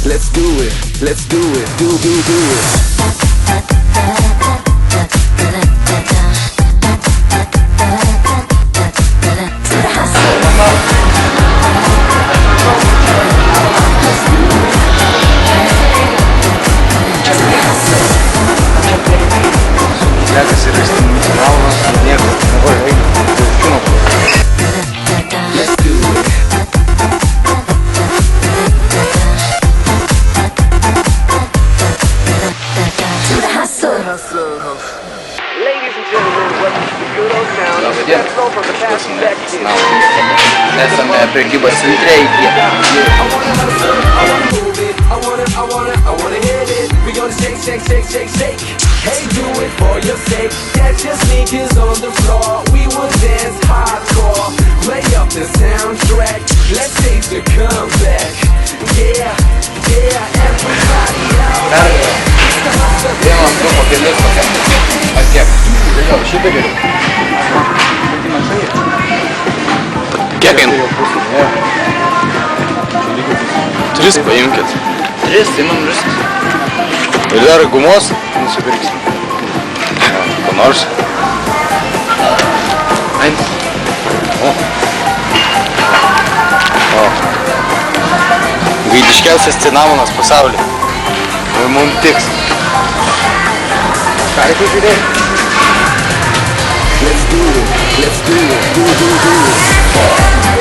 let's do it, let's do it, do it. Sekasi rasti nacionalas, nieko, nevoju eiti, žinau. Let's do it. To the hustle. Ladies and gentlemen, welcome to the good old town. Labadiena, That's all from the past esame back here. nacionalas. Esame prekybos centre iki. I wanna hit it. We gonna shake, shake, shake, shake, shake. Hey, do it for your sake. Get your sneakers on the floor. We will dance hardcore. Play up the soundtrack. Let's taste the comeback. Yeah, yeah, everybody out. Vienas du pakelis tokia. Atiek. Jo, šitą geriau. Kiek kain? 3 paimkit. 3, imam viskas. Ir dar gumos nusipirksim. Ko nors. Eins. Gaidiškiausias cinamonas pasaulyje. Ir mums tiks. Ką reikia žiūrėti? Let's do it, let's do it, do it.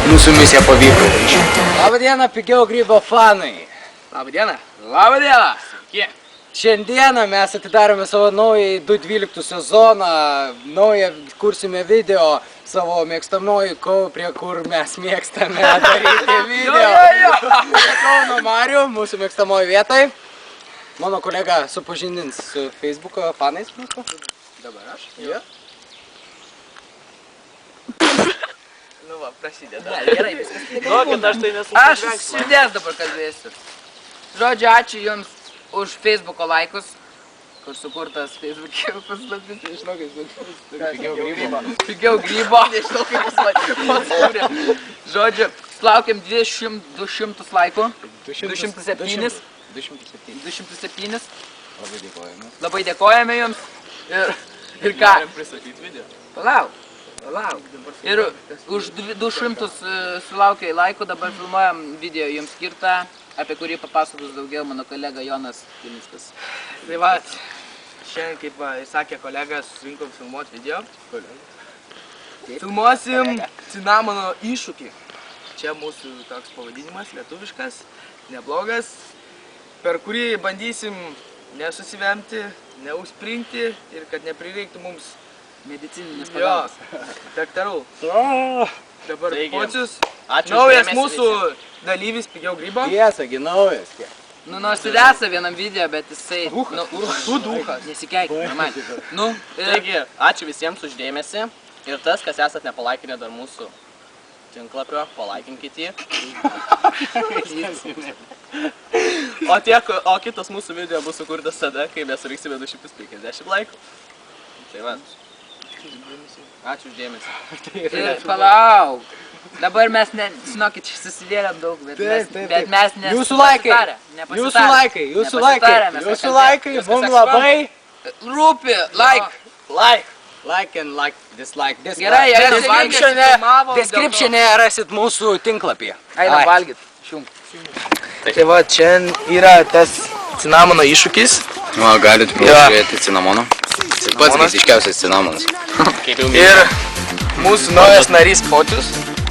Mūsų misija pavyko. Labadiena, pigiau grybo fanai. Labadiena. Labadiena. Sveiki. Šiandieną mes atidarėme savo naują 2012 sezoną, naują kursime video savo mėgstamoji prie kur mes mėgstame daryti video. Kauno Marių, mūsų mėgstamoji vietai. Mano kolega supažindins su Facebooko fanais mūsų. Dabar aš? Jo. Nu va, prasideda. Gerai, viskas. Duokit, aš tai nesu. Aš širdies dabar kalbėsiu. Žodžiu, ačiū Jums už Facebooko laikus, kur sukurtas Facebook'e paslaptis, nežinau, Pigiau grybo. pigiau grybo. Nežinau, kaip paslaptis. Žodžiu, sulaukėm 200 laikų. 207. 207. Labai dėkojame. Labai dėkojame Jums. Ir ką? Pristatyti video. Palauk. Ir už 200 sulaukę laikų dabar filmuojam video Jums skirtą, apie kurį papasakos daugiau mano kolega Jonas Kilinskas. Tai va, šiandien, kaip sakė kolegas, surinkom filmuoti video. Filmuosim cinamono iššūkį. Čia mūsų toks pavadinimas, lietuviškas, neblogas, per kurį bandysim nesusivemti, neužspringti ir kad neprireiktų mums Medicininės jo, pagalbos. daktarų. Dabar Taigi, pocius, ačiū už naujas dėmesį mūsų dalyvis pigiau grybo. Tiesagi naujas. Nu, nors ir esą vienam video, bet jisai... Tu dūkas. Nesikeik, normaliai. Nu, Taigi, ačiū visiems už dėmesį ir tas, kas esat nepalaikinę dar mūsų tinklapio, palaikinkit jį. O kitas mūsų video bus sukurtas tada, kai mes surinksime 250 laikų. Tai va. Ačiū už dėmesį. ir palauk. Dabar mes, žinokit, susidėlėm daug, bet mes Jūsų laikai, jūsų laikai, mums labai rūpi, like and like, dislike. Gerai, Description'e rasit mūsų tinklapyje. Einam valgyt. Šium. Tai va, čia yra tas cinamono iššūkis. O, galit pažiūrėti cinamoną. Pats gaidiškiausias cinamonas. Ir mūsų naujas narys Pocius,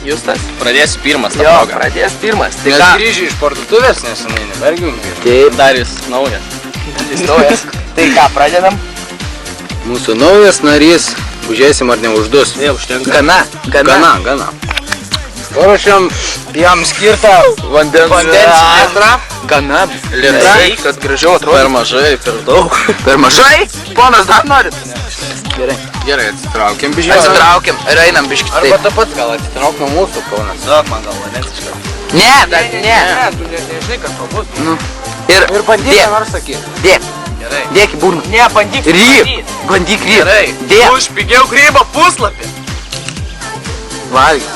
Justas. Pradėsiu pirmas tą Jo, progą. pradės pirmas. Tai Mes ką? grįžę iš parduotuvės nesenai, nevergium. Taip, dar jis naujas. Jis naujas. Tai ką, pradedam? Mūsų naujas narys Užėsim ar neuždus. Ne, užtenka. Gana. Paruošiam jam skirtą vandens litrą. Gana Lėtai, kad gražiau atrodo. Per mažai, per daug. Per mažai? Ponas, dar norit? Gerai, atsitraukiam biškį. Atsitraukiam ir einam biškį Arba taip. tą pat gal atsitrauk nuo mūsų, Kaunas. Sak man gal vandens iš karto. Ne, dar ne. Tu nežinai, kas to bus. Ir bandyk, ką nors sakyti. Dėk. Gerai. Dėk į burną. Ne, bandyk. Ryb. Bandyk ryb. Gerai. Dėk. Už pigiau grybą puslapį. Valgyk.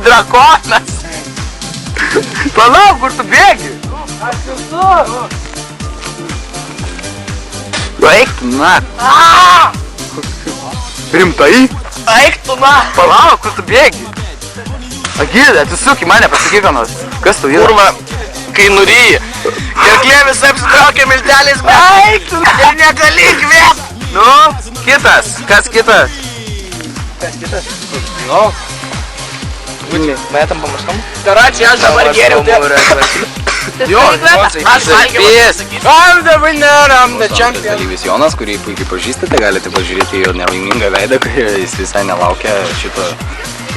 Drakonas. Palauk, kur tu bėgi? Eik tu na. Rimtai? Eik tu na. Palauk, kur tu bėgi? Agilė, atsisuk į mane, pasakyk ką nors. Kas tu yra? Kurva, kai nuryji. Gerklė visai apsitraukia milteliais, bet... Eik tu na. Ir negali įkvėpt. Nu, kitas. Kas kitas? Metam pamirštam? Karačiai, aš dabar geriau. Jo, aš valgęs. I'm the winner, I'm the champion. Dalyvis Jonas, kurį puikiai pažįstate, galite pažiūrėti jo nelaimingą veidą, kai jis visai nelaukia šito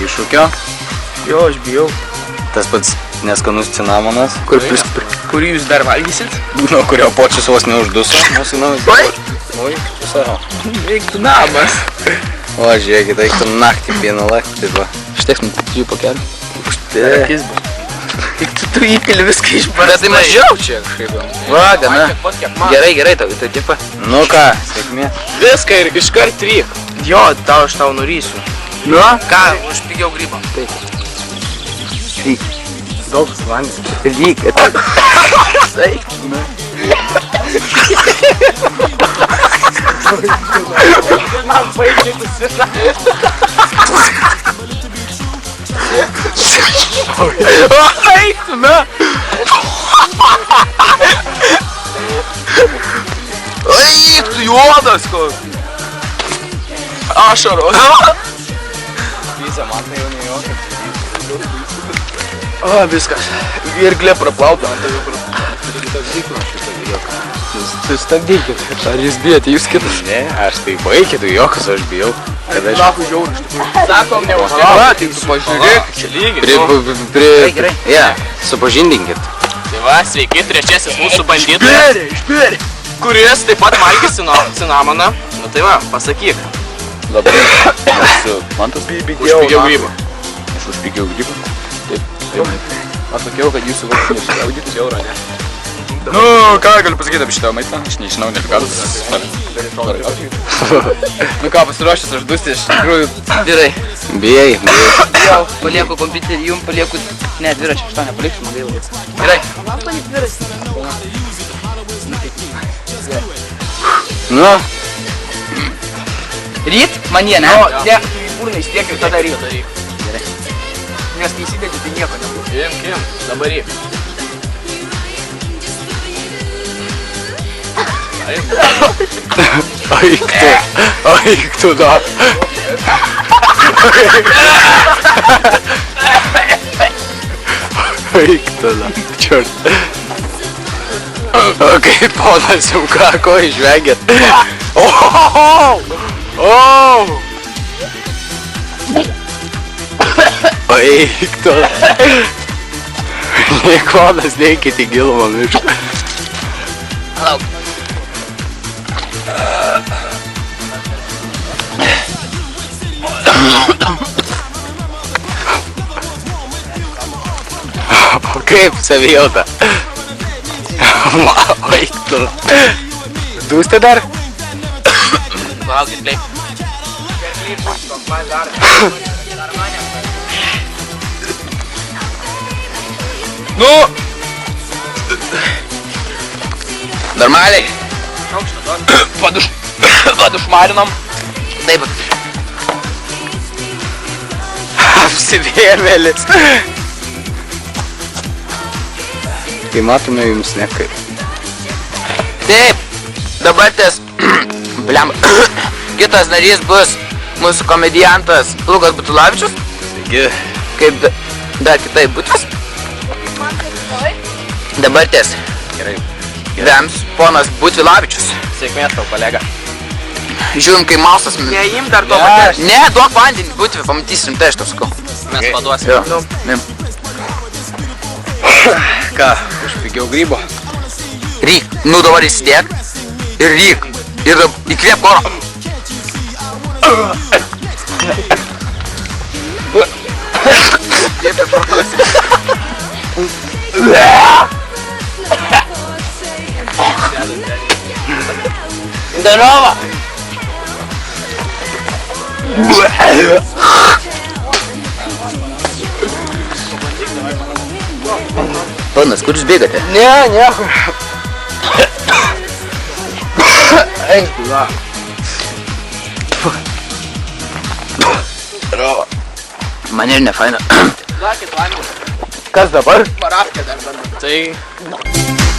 iššūkio. Jo, aš bijau. Tas pats neskanus cinamonas, Kurį jūs dar valgysit? nuo kurio počis vos neužduso. Oi, pusaro. Eiktų namas. O, žiūrėkit, eiktų naktį vieną laktį, va. Šteks man 3 pakelių. Akis bus. Tik tu įpili viską iš Bet tai mažiau čia kažkaip. Va, gana. Gerai, tau tiek pat. Nu ką, sėkmė. Viską ir iškart tryk. Jo, aš tau nurysiu. Nu? Ką, už pigiau grybą. Daug vandens. Lyg. Eik tu, na. Eik tu, juodas koks. Ašaros. Visa, man tai jau nejokia. O, viskas. Gerklė praplauta. Sustabdykit. Ar jūs bijate, jūs kitas? Ne, aš tai baikit, jokas aš bijau. Kad aš... Naku žiauri iš tikrųjų. Sakom, neužsikrauti. Tai tu pažiūrėk, čia lygiai. Gerai. Ja, supažindinkit. Tai va, sveiki, trečiasis mūsų bandytojas. Išbėrė. Kuris taip pat valgė cinamoną. Nu tai va, pasakyk. Labai. Esu Mantas. Už pigiau grybą. Aš už pigiau grybą. Aš sakiau, kad jūsų vardas auditus eurą, ne? Nu, ką galiu pasakyti apie šitą maistą? Aš nežinau, nefikavus. Nu ką, pasiruošęs aš dusti, iš tikrųjų. Gerai. Bijai. Jau, palieku kompiuterį, jum palieku... Ne, dviračią, aš to nepaliksiu, man gaila. Gerai. Nu, Ryt? Man jie, ne? Ne, tu į burną įstiek ir tada ryt. Gerai. Nes kai įsidėti, tai nieko nebus. Im, dabar į. Eik tu da. Eik tu da. Čiort. Okei, ponas, jau ką, ko išvengėt? Eik tu da. Nei konas, neikit į gilumą mišką. Lauk. Kaip savijauta? Eik tu. Dūsti dar? Palaukit, leik. Nu! Normaliai. Padušmarinam. Taip. Apsivėmėlis. Kai matome jums nekaip. Taip. Dabar ties... Bliam. Kitas narys bus mūsų komediantas Lukas Butulavičius. Taigi, kaip dar kitai būtis. Dabar ties. Gerai. Vems ponas Butvilavičius. Sėkmės tau, kolega. Žiūrim, kai mausas. Neim dar to paties. Ne, duok vandenį, Butvi, pamatysim, tai aš tau sakau. Mes paduosim. Jo. Ką, už pigiau grybo? Ryk, nu dabar įsidėk. Ir ryk. Ir įkvėp oro. Здорово! Ponas, kur jūs bėgate? Ne, niekur. Eik, na. Man ir nefaina. Duokit vandenį. Kas dabar? Parafkę dar bandom. Tai